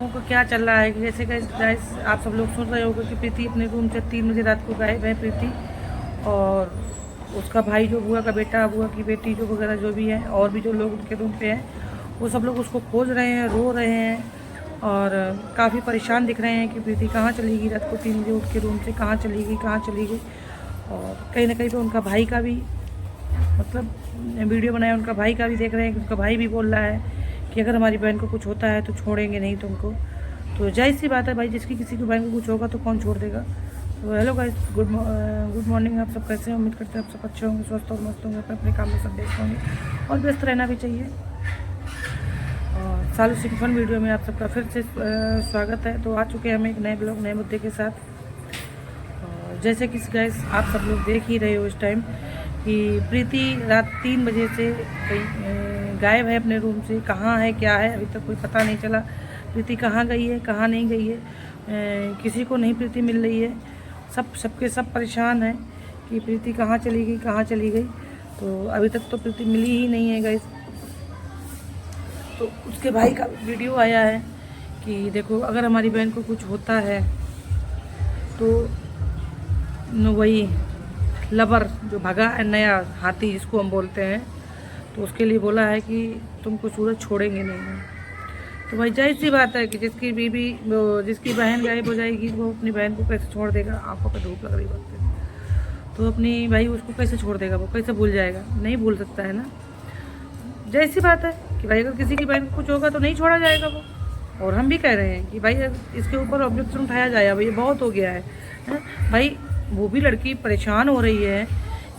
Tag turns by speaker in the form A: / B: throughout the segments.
A: को क्या चल रहा है कि जैसे गाइस आप सब लोग सुन रहे होंगे कि प्रीति अपने रूम से 3 बजे रात को गायब है प्रीति। और उसका भाई जो बुआ का बेटा, बुआ की बेटी जो वगैरह जो भी है, और भी जो लोग उनके रूम पे हैं, वो सब लोग उसको खोज रहे हैं, रो रहे हैं और काफ़ी परेशान दिख रहे हैं कि प्रीति कहाँ चली गई रात को 3 बजे उठ के रूम से, कहाँ चली गई, कहाँ चली गई। और कहीं ना कहीं पे उनका भाई का भी मतलब वीडियो बनाया, उनका भाई का भी देख रहे हैं कि उनका भाई भी बोल रहा है कि अगर हमारी बहन को कुछ होता है तो छोड़ेंगे नहीं तुमको। तो जाहिर सी बात है भाई, जिसकी किसी की बहन को कुछ होगा तो कौन छोड़ देगा। तो हेलो गाइस, गुड मॉर्निंग। आप सब कैसे हैं? उम्मीद करते हैं आप सब अच्छे होंगे, स्वस्थ और मस्त होंगे, अपने अपने काम में सब व्यस्त होंगे और व्यस्त रहना भी चाहिए। और सालू सिंह फन वीडियो में आप सबका फिर से स्वागत है। तो आ चुके हैं हम एक नए ब्लॉग, नए मुद्दे के साथ। और जैसे कि गाइस आप सब लोग देख ही रहे हो इस टाइम कि प्रीति रात 3 बजे से कहीं गायब है अपने रूम से। कहाँ है, क्या है, अभी तक कोई पता नहीं चला। प्रीति कहाँ गई है, कहाँ नहीं गई है, किसी को नहीं प्रीति मिल रही है। सबके सब परेशान हैं कि प्रीति कहाँ चली गई, कहाँ चली गई। तो अभी तक तो प्रीति मिली ही नहीं है गाइस। तो उसके भाई का वीडियो आया है कि देखो अगर हमारी बहन को कुछ होता है तो वही लबर जो भगा नया हाथी जिसको हम बोलते हैं, तो उसके लिए बोला है कि तुमको सूरज छोड़ेंगे नहीं। तो भाई जाहिर सी बात है कि जिसकी बीवी जिसकी बहन गायब हो जाएगी वो अपनी बहन को कैसे छोड़ देगा। आंखों पे धूप लग रही बात है तो अपनी भाई उसको कैसे छोड़ देगा, वो कैसे भूल जाएगा? नहीं भूल सकता है ना। जाहिर सी बात है कि भाई अगर किसी की बहन को कुछ होगा तो नहीं छोड़ा जाएगा वो। और हम भी कह रहे हैं कि भाई इसके ऊपर ऑब्जेक्शन उठाया जाए। अब ये बहुत हो गया है भाई। वो भी लड़की परेशान हो रही है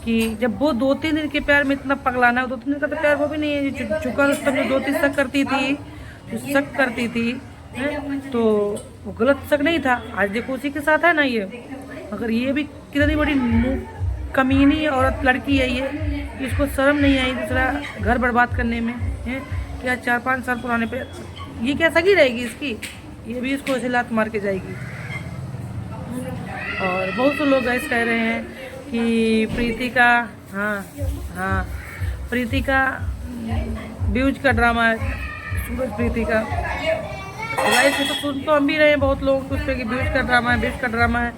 A: कि जब वो 2-3 दिन के प्यार में इतना पगलाना है, 2-3 दिन का तो प्यार वो भी नहीं है। चुका रुस्तम जो 2-3 शक करती थी, तो वो गलत शक नहीं था। आज देखो उसी के साथ है ना ये। मगर ये भी कितनी बड़ी कमीनी औरत लड़की है ये, इसको शर्म नहीं आई दूसरा घर बर्बाद करने में है। क्या 4-5 साल पुराने पे ये क्या सगी रहेगी इसकी? ये भी इसको ऐसे लात मार के जाएगी। और बहुत से लोग ऐसे कह रहे हैं कि प्रीति का प्रीति का व्यूज का ड्रामा है, सूरज प्रीति का। वैसे तो सुन तो हम भी रहे हैं बहुत लोग उस पर कि व्यूज का ड्रामा है, व्यूज का ड्रामा है।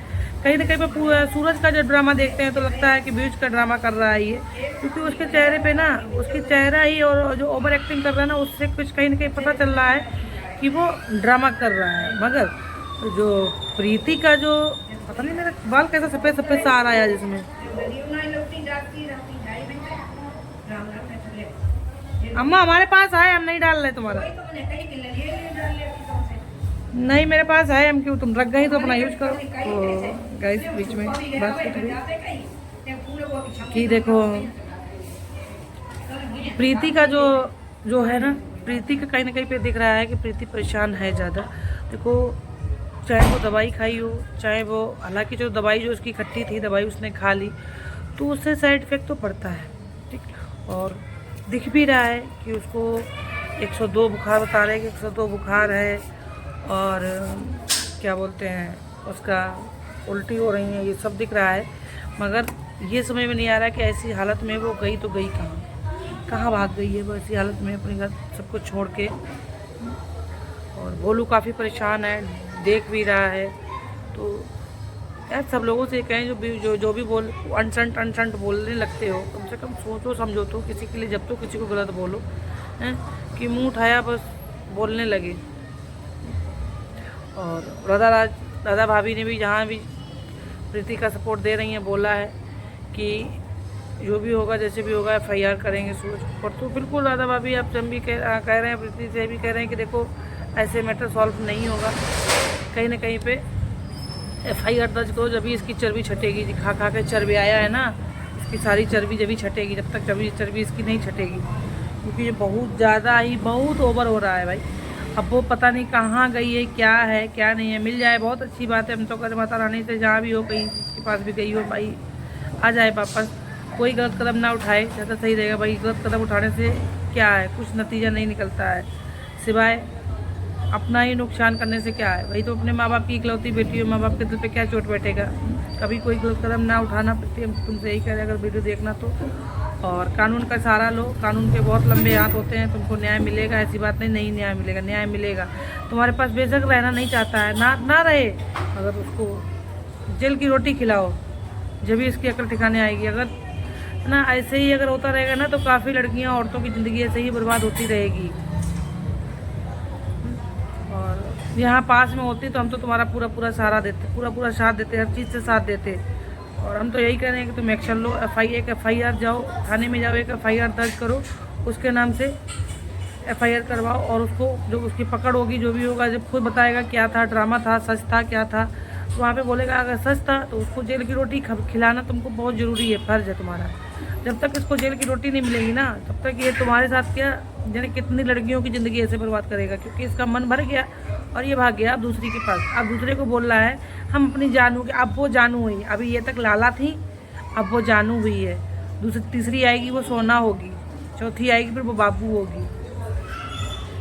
A: कहीं ना कहीं पे सूरज का जो ड्रामा देखते हैं तो लगता है कि व्यूज का ड्रामा कर रहा है ये, क्योंकि उसके चेहरे पे ना, उसकी चेहरा ही और जो ओवर एक्टिंग कर रहा है ना, उससे कुछ कहीं ना कहीं पता चल रहा है कि वो ड्रामा कर रहा है। मगर जो प्रीति का जो पता नहीं, मेरा बाल कैसा सफ़ेद सफ़ेद सा आ रहा है जिसमें। अम्मा हमारे पास है, हम नहीं डाल रहे तुम्हारा। नहीं मेरे पास है, हम क्यों, तुम रख गई तो अपना यूज करो। तो गाइस बीच में बात कि देखो प्रीति का जो है ना, प्रीति का कहीं ना कहीं पे दिख रहा है कि प्रीति परेशान है ज़्यादा। देखो चाहे वो दवाई खाई हो, चाहे वो, हालांकि जो दवाई जो उसकी खट्टी थी दवाई उसने खा ली तो उससे साइड इफ़ेक्ट तो पड़ता है, ठीक। और दिख भी रहा है कि उसको 102 बुखार बता रहे हैं कि 102 बुखार है। और क्या बोलते हैं, उसका उल्टी हो रही है, ये सब दिख रहा है। मगर ये समझ में नहीं आ रहा कि ऐसी हालत में वो गई तो गई कहाँ भाग गई है वो ऐसी हालत में अपने घर सब कुछ छोड़ के। और भोलू काफ़ी परेशान है, देख भी रहा है। तो यार सब लोगों से कहें जो भी बोल अनसंट बोलने लगते हो, कम से कम सोचो समझो तो किसी के लिए, जब तो किसी को गलत बोलो हैं कि मुंह उठाया बस बोलने लगे। और राधा भाभी ने भी जहाँ भी प्रीति का सपोर्ट दे रही हैं, बोला है कि जो भी होगा जैसे भी होगा FIR करेंगे सूरज पर। तो बिल्कुल राधा भाभी आप हम भी कह रहे हैं, प्रीति से भी कह रहे हैं कि देखो ऐसे मैटर सॉल्व नहीं होगा। कहीं ना कहीं पे FIR दर्ज करो, जब भी इसकी चर्बी छटेगी। खा के चर्बी आया है ना, इसकी सारी चर्बी जब भी छटेगी, जब तक चर्बी इसकी नहीं छटेगी, क्योंकि ये बहुत ज़्यादा ही बहुत ओवर हो रहा है भाई। अब वो पता नहीं कहाँ गई है, क्या नहीं है। मिल जाए बहुत अच्छी बात है, हम तो करें माता रानी से जहाँ भी हो, कहीं के पास भी गई हो भाई आ जाए वापस। कोई गलत कदम ना उठाए, ज़्यादा सही रहेगा भाई। गलत कदम उठाने से क्या है, कुछ नतीजा नहीं निकलता है, सिवाय अपना ही नुकसान करने से क्या है भाई। तो अपने माँ बाप की इकलौती बेटी हो, माँ बाप के दिल पे क्या चोट बैठेगा। कभी कोई गलत कदम ना उठाना पड़ती है, तुमसे यही कह रहे अगर वीडियो देखना तो। और कानून का सहारा लो। कानून के बहुत लंबे हाथ होते हैं, तुमको न्याय मिलेगा, ऐसी बात नहीं नहीं न्याय मिलेगा, न्याय मिलेगा। तुम्हारे पास बेशक रहना नहीं चाहता है, ना रहे, अगर उसको जेल की रोटी खिलाओ, जब भी इसकी अकल ठिकाने आएगी। अगर ना ऐसे ही अगर होता रहेगा ना तो काफ़ी लड़कियां, औरतों की ज़िंदगी ऐसे ही बर्बाद होती रहेगी। और यहाँ पास में होती तो हम तो तुम्हारा पूरा सहारा देते, पूरा साथ देते, हर चीज़ से साथ देते। और हम तो यही कह रहे हैं कि तुम एक्शन लो, FIR जाओ, थाने में जाओ, एक FIR दर्ज करो, उसके नाम से FIR करवाओ, और उसको जो उसकी पकड़ होगी, जो भी होगा, जब खुद बताएगा क्या था, ड्रामा था, सच था, क्या था, तो वहाँ पे बोलेगा अगर सच था तो उसको जेल की रोटी खिलाना तुमको बहुत ज़रूरी है, फ़र्ज़ है तुम्हारा। जब तक इसको जेल की रोटी नहीं मिलेगी ना, तब तक ये तुम्हारे साथ क्या जाने कितनी लड़कियों की ज़िंदगी ऐसे बर्बाद करेगा, क्योंकि इसका मन भर गया और ये भाग गया अब दूसरी के पास। अब दूसरे को बोल रहा है हम अपनी जानू के, अब वो जानू हुई, अभी ये तक लाला थी, अब वो जानू हुई है, तीसरी आएगी वो सोना होगी, चौथी आएगी फिर वो बाबू होगी।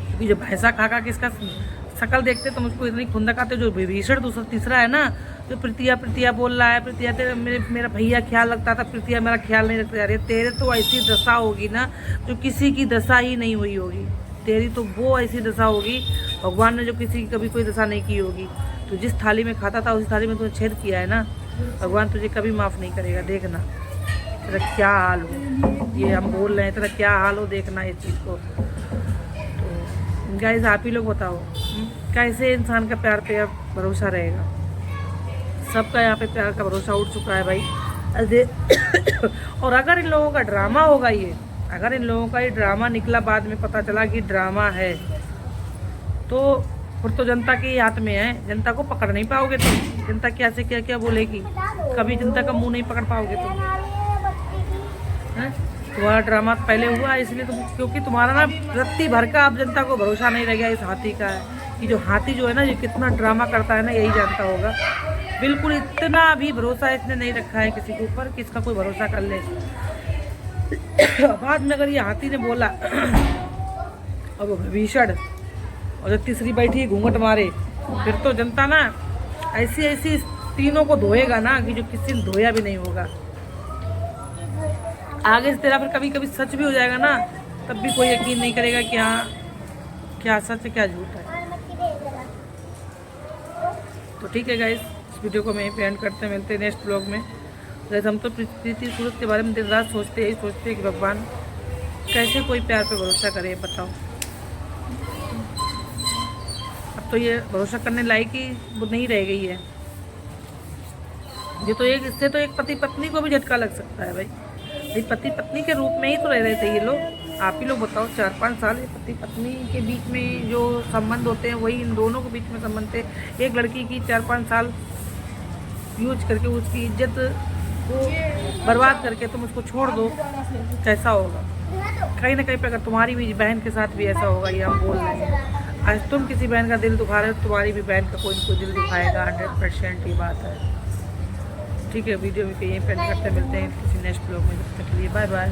A: क्योंकि जो भैंसा खा के इसका शकल देखते तो मुझको इतनी खुंदक आते। जो विभीषण तीसरा है ना, जो प्रीतिया बोल रहा है, प्रीतिया तेरे मेरा भैया ख्याल रखता था, प्रीतिया मेरा ख्याल नहीं रखता। अरे तेरे तो ऐसी दशा होगी ना जो किसी की दशा ही नहीं हुई होगी, तेरी तो वो ऐसी दशा होगी, भगवान ने जो किसी की कभी कोई दशा नहीं की होगी। तो जिस थाली में खाता था उसी थाली में तूने छेद किया है ना, भगवान तुझे कभी माफ़ नहीं करेगा। देखना तेरा क्या हाल हो, ये हम बोल रहे हैं, तेरा क्या हाल हो, देखना इस चीज़ को। तो गाइस आप ही लोग बताओ कैसे इंसान का प्यार पे अब भरोसा रहेगा। सबका यहाँ पे प्यार का भरोसा उठ चुका है भाई। और अगर इन लोगों का ड्रामा होगा, ये अगर इन लोगों का ये ड्रामा निकला, बाद में पता चला कि ड्रामा है, तो फिर तो जनता के हाथ में है, जनता को पकड़ नहीं पाओगे तुम। जनता क्या से क्या क्या बोलेगी, कभी जनता का मुंह नहीं पकड़ पाओगे तुम। तुम्हारा ड्रामा पहले हुआ इसलिए तुम, क्योंकि तुम्हारा ना रत्ती भर का अब जनता को भरोसा नहीं रह गया इस हाथी का है। कि जो हाथी जो है ना, ये कितना ड्रामा करता है ना, यही जानता होगा। बिल्कुल इतना भी भरोसा इसने नहीं रखा है किसी के ऊपर, किसका कोई भरोसा कर ले। बाद में अगर ये हाथी ने बोला और वो विभीषण और जब तीसरी बैठी घूंघट मारे, फिर तो जनता ना ऐसी तीनों को धोएगा ना कि जो किसी ने धोया भी नहीं होगा। आगे से तेरा फिर कभी कभी सच भी हो जाएगा ना, तब भी कोई यकीन नहीं करेगा कि हाँ क्या सच है क्या झूठ है। तो ठीक है गाइस, इस वीडियो को मैं यहीं पे एंड करते हैं, मिलते हैं नेक्स्ट ब्लॉग में। जैसे हम तो प्रीति सूरत के बारे में दिन रात सोचते हैं कि भगवान कैसे कोई प्यार पे भरोसा करे, बताओ। अब तो ये भरोसा करने लायक ही वो नहीं रह गई है। ये तो इससे तो एक पति पत्नी को भी झटका लग सकता है भाई। ये पति पत्नी के रूप में ही तो रह रहे थे ये लोग। आप ही लोग बताओ, 4-5 साल पति पत्नी के बीच में जो संबंध होते हैं वही इन दोनों के बीच में संबंध थे। एक लड़की की 4-5 साल यूज करके उसकी इज्जत को बर्बाद करके तुम उसको छोड़ दो, कैसा होगा। कहीं ना कहीं पे अगर तुम्हारी भी बहन के साथ भी ऐसा होगा, ये हम बोल रहे हैं। आज तुम किसी बहन का दिल दुखा रहे हो, तुम्हारी भी बहन का कोई ना कोई दिल दुखाएगा, 100% ये बात है। ठीक है, वीडियो भी यहीं पे एंड करते मिलते हैं किसी नेक्स्ट ब्लॉग में। जब तक के लिए बाय बाय।